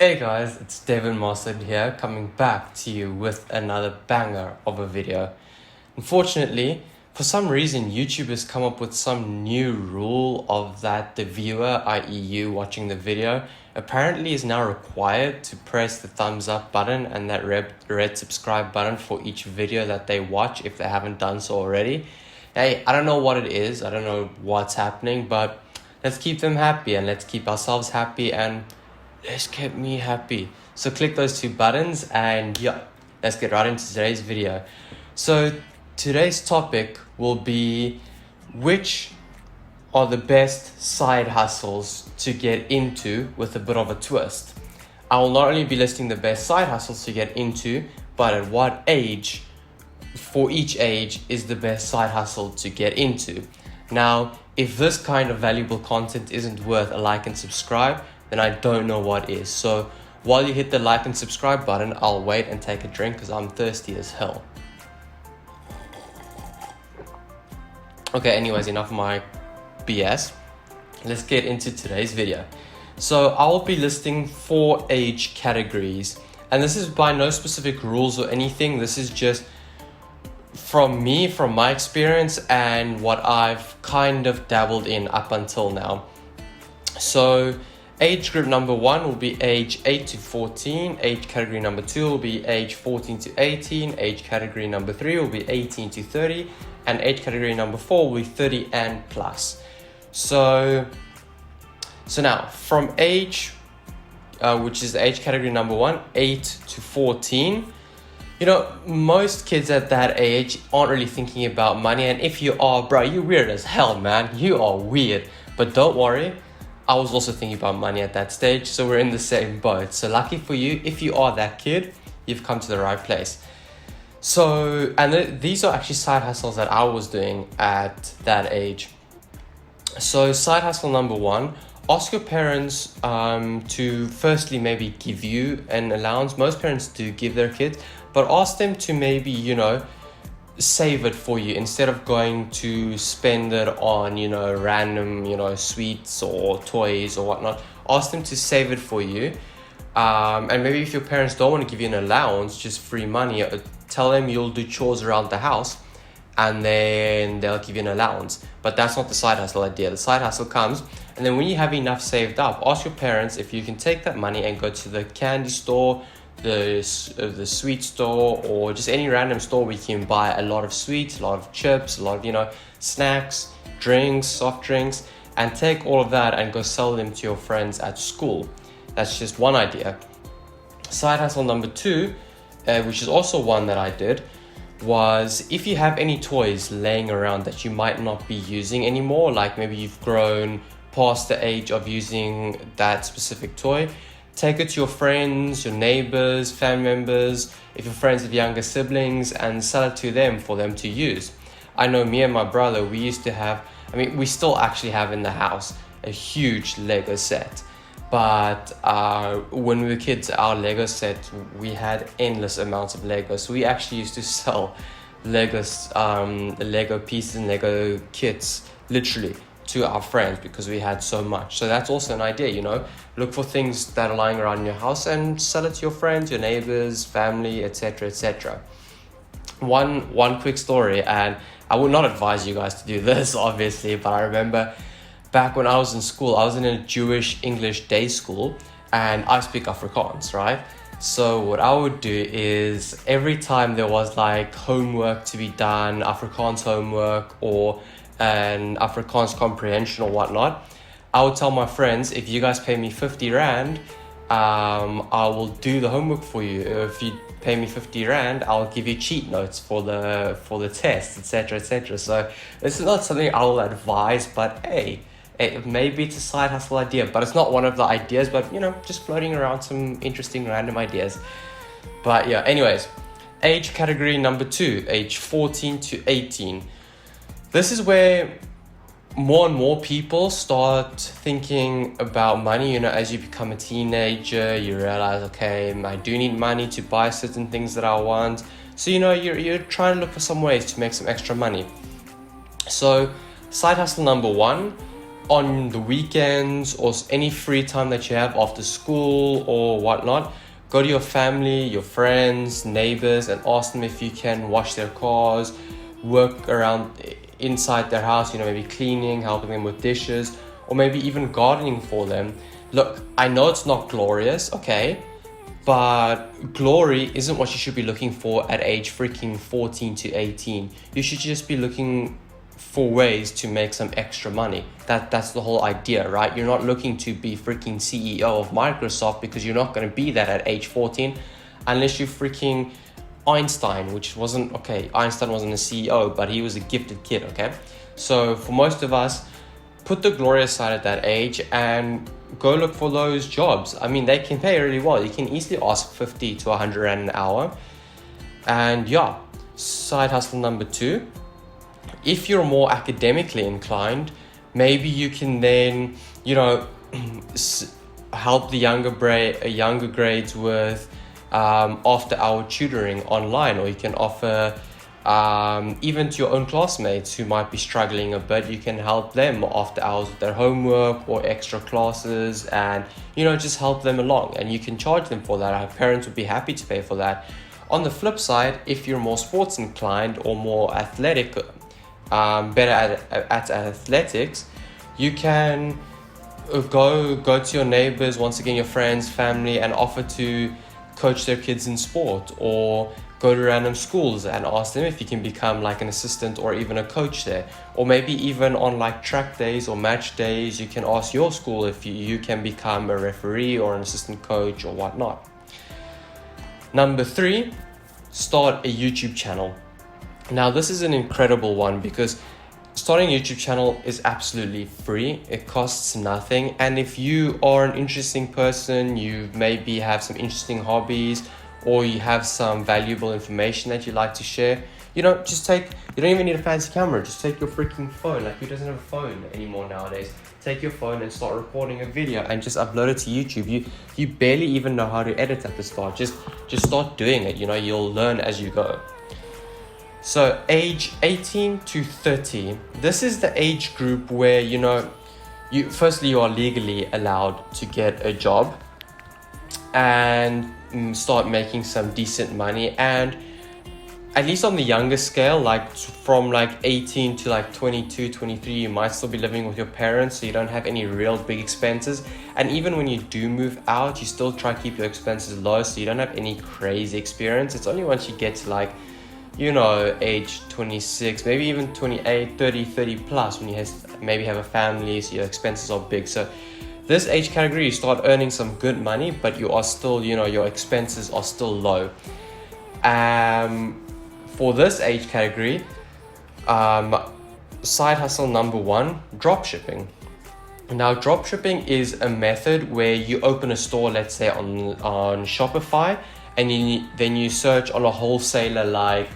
Hey guys, it's Devin Mossad here, coming back to you with another banger of a video. Unfortunately, for some reason, YouTube has come up with some new rule of that the viewer, i.e. you watching the video, apparently is now required to press the thumbs up button and that red subscribe button for each video that they watch if they haven't done so already. Hey, I don't know what it is, I don't know what's happening, but let's keep them happy and let's keep ourselves happy and let's keep me happy. So click those two buttons and yeah, let's get right into today's video. So today's topic will be which are the best side hustles to get into with a bit of a twist. I will not only be listing the best side hustles to get into, but at what age, for each age, is the best side hustle to get into. Now, if this kind of valuable content isn't worth a like and subscribe, then I don't know what is. So while you hit the like and subscribe button, I'll wait and take a drink because I'm thirsty as hell. Okay, anyways, enough of my BS. Let's get into today's video. So I'll be listing 4 age categories, and this is by no specific rules or anything. This is just from me, from my experience, and what I've kind of dabbled in up until now. So age group number 1 will be age 8 to 14. Age category number 2 will be age 14 to 18. Age category number 3 will be 18 to 30. And age category number 4 will be 30 and plus. So now from age, which is age category number 1, 8 to 14, you know, most kids at that age aren't really thinking about money. And if you are, bro, you're weird as hell, man. You are weird. But don't worry, I was also thinking about money at that stage, so we're in the same boat. So lucky for you, if you are that kid, you've come to the right place. So, and these are actually side hustles that I was doing at that age. So side hustle number 1, ask your parents to firstly maybe give you an allowance. Most parents do give their kids, but ask them to maybe, you know, save it for you instead of going to spend it on, you know, random, you know, sweets or toys or whatnot. Ask them to save it for you. And maybe if your parents don't want to give you an allowance, just free money, tell them you'll do chores around the house and then they'll give you an allowance. But that's not the side hustle idea. The side hustle comes, and then when you have enough saved up, ask your parents if you can take that money and go to the candy store, the sweet store, or just any random store where you can buy a lot of sweets, a lot of chips, a lot of, you know, snacks, drinks, soft drinks, and take all of that and go sell them to your friends at school. That's just one idea. Side hustle number 2, which is also one that I did, was if you have any toys laying around that you might not be using anymore, like maybe you've grown past the age of using that specific toy, take it to your friends, your neighbors, family members, if your friends have younger siblings, and sell it to them for them to use. I know me and my brother, we used to have, we still actually have in the house a huge Lego set. But when we were kids, our Lego set, we had endless amounts of Lego. So we actually used to sell Lego pieces and Lego kits, literally, to our friends because we had so much. So that's also an idea, you know, look for things that are lying around in your house and sell it to your friends, your neighbors, family, etc., etc. One quick story, and I would not advise you guys to do this, obviously, but I remember back when I was in school, I was in a Jewish English day school, and I speak Afrikaans, right? So what I would do is every time there was like homework to be done, Afrikaans homework, or an Afrikaans comprehension or whatnot, I would tell my friends, if you guys pay me 50 Rand, I will do the homework for you. If you pay me 50 Rand, I'll give you cheat notes for the test, etc., etc. So this is not something I will advise, but hey, maybe it's a side hustle idea, but it's not one of the ideas, but you know, just floating around some interesting random ideas. But yeah, anyways, age category number 2, age 14 to 18. This is where more and more people start thinking about money. You know, as you become a teenager, you realize, okay, I do need money to buy certain things that I want. So, you know, you're trying to look for some ways to make some extra money. So side hustle number 1 on the weekends or any free time that you have after school or whatnot, go to your family, your friends, neighbors, and ask them if you can wash their cars, work around inside their house, maybe cleaning, helping them with dishes, or maybe even gardening for them. Look, I know it's not glorious, okay, but glory isn't what you should be looking for at age freaking 14 to 18. You should just be looking for ways to make some extra money. That's the whole idea, right? You're not looking to be freaking CEO of Microsoft, because you're not going to be that at age 14 unless you're freaking Einstein, which wasn't, okay, Einstein wasn't a CEO, but he was a gifted kid, okay? So for most of us, put the glory aside at that age and go look for those jobs. I mean, they can pay really well. You can easily ask 50 to 100 Rand an hour. And yeah, side hustle number 2. If you're more academically inclined, maybe you can then, help the younger grades with after hour tutoring online, or you can offer even to your own classmates who might be struggling a bit. You can help them after hours with their homework or extra classes, and just help them along, and you can charge them for that. Our parents would be happy to pay for that. On the flip side, if you're more sports inclined or more athletic, better at athletics, you can go to your neighbors, once again your friends, family, and offer to coach their kids in sport, or go to random schools and ask them if you can become like an assistant or even a coach there. Or maybe even on like track days or match days, you can ask your school if you can become a referee or an assistant coach or whatnot. Number 3, start a YouTube channel. Now this is an incredible one, because starting a YouTube channel is absolutely free. It costs nothing. And if you are an interesting person, you maybe have some interesting hobbies, or you have some valuable information that you like to share, you don't even need a fancy camera. Just take your freaking phone. Like, who doesn't have a phone anymore nowadays? Take your phone and start recording a video and just upload it to YouTube. You barely even know how to edit at the start. Just start doing it. You'll learn as you go. So age 18 to 30, this is the age group where, you are legally allowed to get a job and start making some decent money. And at least on the younger scale, like from like 18 to like 22, 23, you might still be living with your parents, so you don't have any real big expenses. And even when you do move out, you still try to keep your expenses low, so you don't have any crazy experience. It's only once you get to like, age 26, maybe even 28, 30 plus, when you maybe have a family, so your expenses are big. So this age category, you start earning some good money, but you are still, your expenses are still low. For this age category, side hustle number 1, drop shipping. Now, drop shipping is a method where you open a store, let's say on Shopify, and then you search on a wholesaler like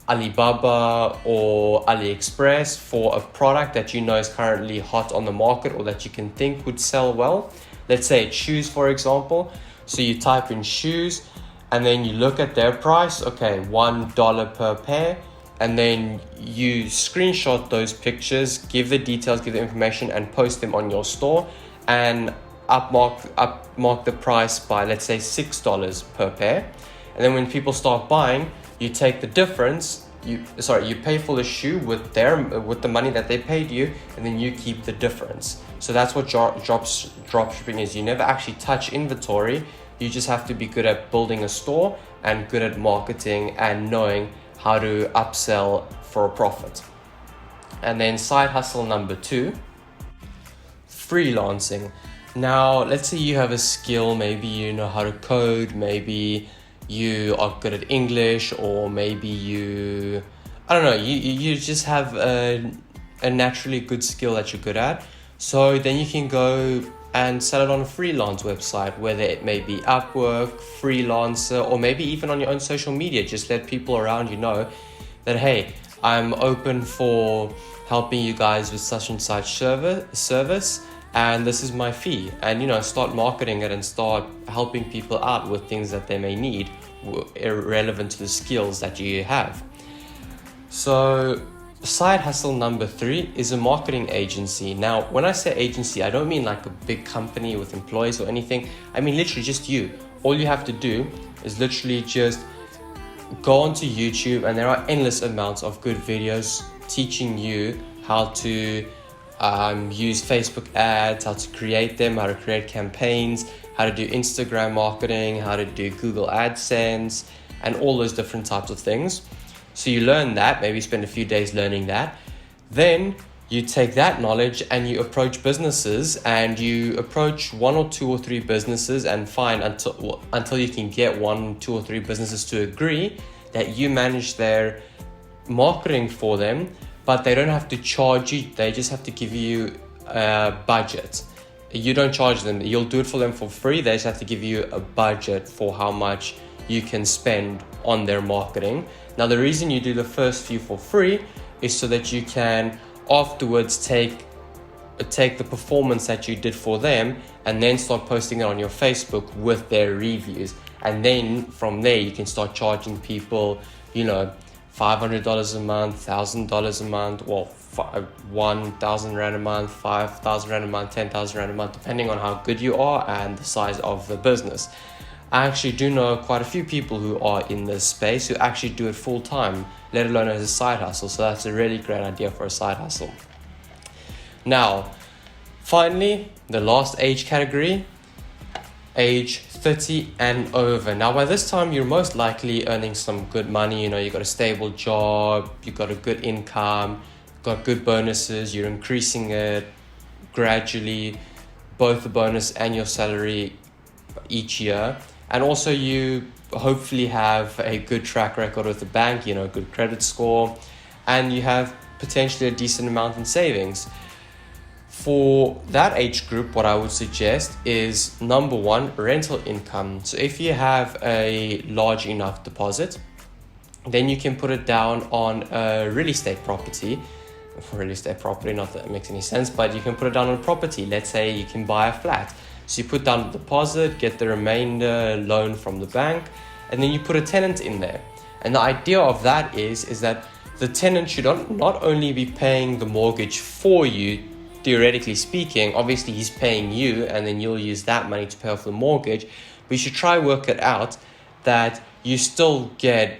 Alibaba or AliExpress for a product that is currently hot on the market, or that you can think would sell well. Let's say it's shoes, for example. So you type in shoes, and then you look at their price, okay, $1 per pair, and then you screenshot those pictures, give the details, give the information, and post them on your store, and upmark the price by, let's say, $6 per pair. And then when people start buying, you take the difference, you pay for the shoe with the money that they paid you, and then you keep the difference. So that's what drop shipping is. You never actually touch inventory. You just have to be good at building a store and good at marketing and knowing how to upsell for a profit. And then side hustle number 2, freelancing. Now, let's say you have a skill, maybe you know how to code, maybe you are good at English, or maybe you just have a naturally good skill that you're good at. So then you can go and sell it on a freelance website, whether it may be Upwork, Freelancer, or maybe even on your own social media. Just let people around you know that, hey, I'm open for helping you guys with such and such service, and this is my fee. And start marketing it and start helping people out with things that they may need, irrelevant to the skills that you have. So Side hustle number 3 is a marketing agency. Now, when I say agency, I don't mean like a big company with employees or anything. I mean literally just you. All you have to do is literally just go onto YouTube, and there are endless amounts of good videos teaching you how to use Facebook ads, how to create them, how to create campaigns, how to do Instagram marketing, how to do Google AdSense, and all those different types of things. So you learn that, maybe spend a few days learning that. Then you take that knowledge and you approach businesses, and you approach 1 or 2 or 3 businesses and find until you can get 1, 2 or 3 businesses to agree that you manage their marketing for them, but they don't have to charge you. They just have to give you a budget. You don't charge them. You'll do it for them for free. They just have to give you a budget for how much you can spend on their marketing. Now, the reason you do the first few for free is so that you can afterwards take the performance that you did for them and then start posting it on your Facebook with their reviews. And then from there, you can start charging people, $500 a month, $1,000 a month, well, 1,000 Rand a month, 5,000 Rand a month, 10,000 Rand a month, depending on how good you are and the size of the business. I actually do know quite a few people who are in this space who actually do it full time, let alone as a side hustle. So that's a really great idea for a side hustle. Now, finally, the last age category, age 30 and over. Now, by this time, you're most likely earning some good money. You got a stable job, you got a good income, got good bonuses, you're increasing it gradually, both the bonus and your salary each year. And also you hopefully have a good track record with the bank, good credit score, and you have potentially a decent amount in savings. For that age group, what I would suggest is, number 1, rental income. So if you have a large enough deposit, then you can put it down on a real estate property. Not that it makes any sense, but you can put it down on a property. Let's say you can buy a flat. So you put down the deposit, get the remainder loan from the bank, and then you put a tenant in there. And the idea of that is that the tenant should not only be paying the mortgage for you, theoretically speaking. Obviously he's paying you, and then you'll use that money to pay off the mortgage, but you should try work it out that you still get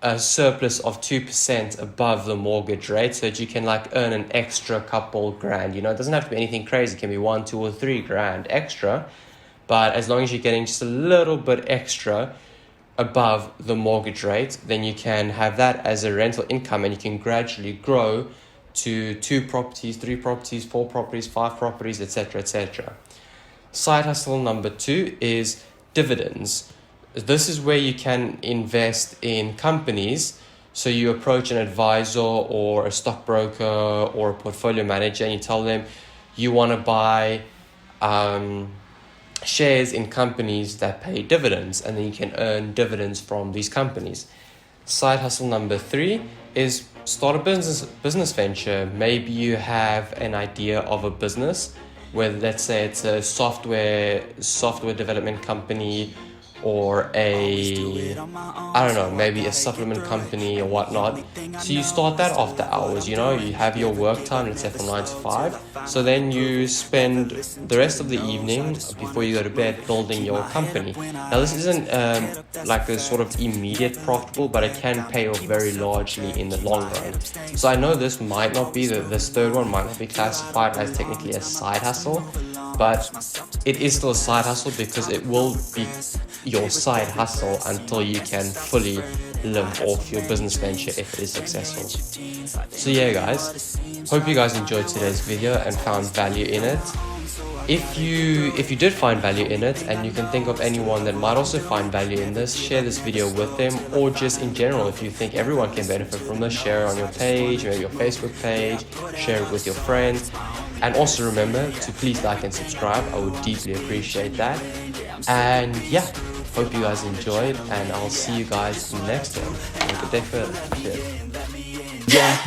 a surplus of 2% above the mortgage rate, so that you can earn an extra couple grand. It doesn't have to be anything crazy. It can be 1, 2 or 3 grand extra, but as long as you're getting just a little bit extra above the mortgage rate, then you can have that as a rental income, and you can gradually grow to 2 properties, 3 properties, 4 properties, 5 properties, etc., etc. Side hustle number 2 is dividends. This is where you can invest in companies. So you approach an advisor or a stockbroker or a portfolio manager, and you tell them you want to buy shares in companies that pay dividends, and then you can earn dividends from these companies. Side hustle number 3 is start a business venture. Maybe you have an idea of a business, whether let's say it's a software development company, or maybe a supplement company or whatnot. So you start that after hours, you have your work time, let's say from 9 to 5. So then you spend the rest of the evening before you go to bed building your company. Now this isn't like a sort of immediate profitable, but it can pay off very largely in the long run. So I know this might not be, this third one might not be classified as technically a side hustle, but it is still a side hustle because it will be your side hustle until you can fully live off your business venture if it is successful. So yeah guys, hope you guys enjoyed today's video and found value in it. If you did find value in it, and you can think of anyone that might also find value in this, share this video with them, or just in general, if you think everyone can benefit from this, share it on your page, maybe your Facebook page, share it with your friends. And also remember to please like and subscribe. I would deeply appreciate that. And yeah, hope you guys enjoyed, and I'll see you guys next time. Have a good day further. Cheers. Yeah.